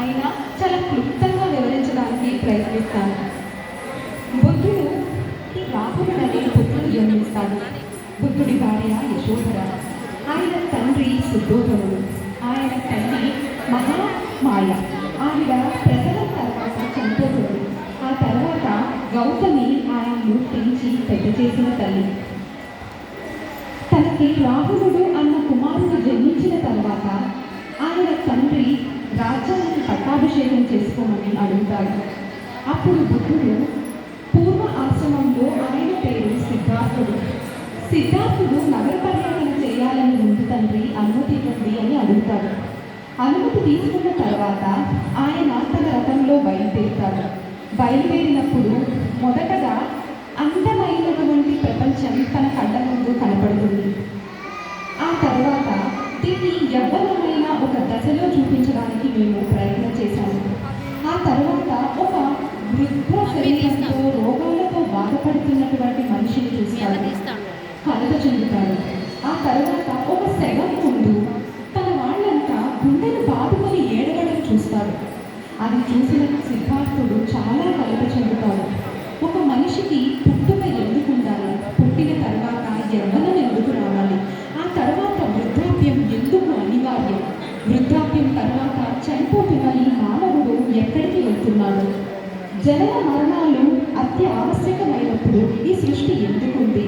అయినా చాలా క్లుప్తంగా వివరించడానికి ప్రయత్నిస్తాను. బుద్ధుడు రాహులుడు అనే పుత్రుడు జన్మిస్తాడు. బుద్ధుడి భార్య యశోధర, ఆయన తండ్రి శుద్ధోధనుడు, ఆయన తల్లి మహామాయ. ఆవిడ ప్రసవం తర్వాత చనిపోతుంది. ఆ తర్వాత గౌతమి ఆయన్ను పెంచి పెద్ద చేసిన తల్లి. తనకి రాహులుడు అన్న కుమారుడు జన్మించిన తర్వాత ఆయన తండ్రి రాజ్యానికి పట్టాభిషేకం చేసుకోమని అడుగుతాడు. అప్పుడు బుద్ధుడు పూర్వ ఆశ్రమంలో ఆయన పేరు సిద్ధార్థుడు. సిద్ధార్థుడు నగర పర్యటన చేయాలని ముందు తండ్రి అనుమతి ఇవ్వండి అని అడుగుతాడు. అనుమతి తీసుకున్న తర్వాత ఆయన తన రథంలో బయలుదేరుతాడు. బయలుదేరినప్పుడు మొదటగా అందమైనటువంటి ప్రపంచం తన కళ్ళ ముందు కనపడుతుంది. ఆ తర్వాత దీన్ని యవ్వనమైన ఒక దశలో చూపించడానికి మేము ప్రయత్నం చేశాము. ఆ తర్వాత ఒక వృద్ధ శరీరంతో రోగాలతో బాధపడుతున్నటువంటి మనిషిని చూస్తాడు, కలత చెందుతాడు. ఆ తర్వాత ఒక శవం ముందు తన వాళ్ళంతా గుండెను బాదుకొని ఏడవడం చూస్తాడు. అది చూసిన సిద్ధార్థుడు చాలా కలత చెందుతాడు. ఒక మనిషికి పుట్టుక ఎందుకు ఉండాలి? పుట్టిన తర్వాత యవ్వనం ఎందుకు రావాలి? ఆ తర్వాత వృద్ధాప్యం ఎందుకు అనివార్యం? వృద్ధాప్యం తర్వాత చనిపోతున్న ఈ మానవుడు ఎక్కడికి వెళ్తున్నాడు? జనన మరణాలు అత్యావశ్యకమైనప్పుడు ఈ సృష్టి ఎందుకుంది?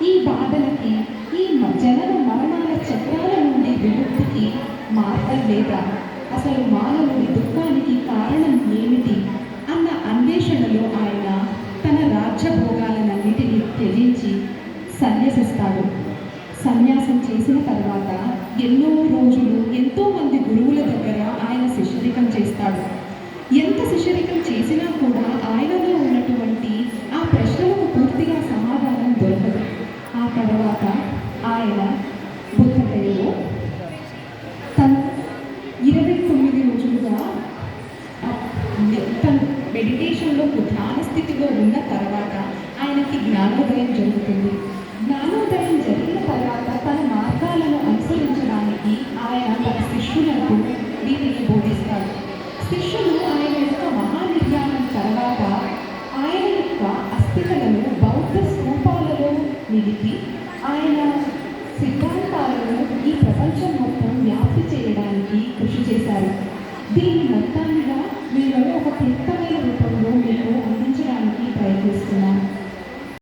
ఈ బాధలకి, ఈ జనన మరణాల చక్రాల నుండి విముక్తికి మార్గం లేదా? అసలు మానవుడి దుఃఖానికి కారణం ఏమిటి అన్న అన్వేషణలో ఆయన తన రాజ్యభోగాలన్నిటినీ త్యజించి సన్యసిస్తాడు. సన్యాసం చేసిన తర్వాత ఎన్నో రోజులు ఎంతోమంది గురువుల దగ్గర ఆయన శిష్యరికం చేస్తాడు. ఎంత శిష్యరికం చేసినా కూడా ఆయనలో ఉన్నటువంటి ఆ ప్రశ్నలకు పూర్తిగా సమాధానం దొరకదు. ఆ తర్వాత ఆయన బుద్ధగయలో తను 29 రోజులుగా తను మెడిటేషన్లో ధ్యాన స్థితిలో ఉన్న తర్వాత ఆయనకి జ్ఞానోదయం జరుగుతుంది. జ్ఞానోదయం జరిగిన తర్వాత తన మార్గాలను అనుసరించడానికి ఆయన తన శిష్యులకు వీటిని బోధిస్తాడు. శిష్యులు ఆయన యొక్క మహానిర్యాణం తర్వాత ఆయన యొక్క అస్థికలను బౌద్ధ స్తూపాలలో నిలిపి ఆయన సిద్ధాంతాలను ఈ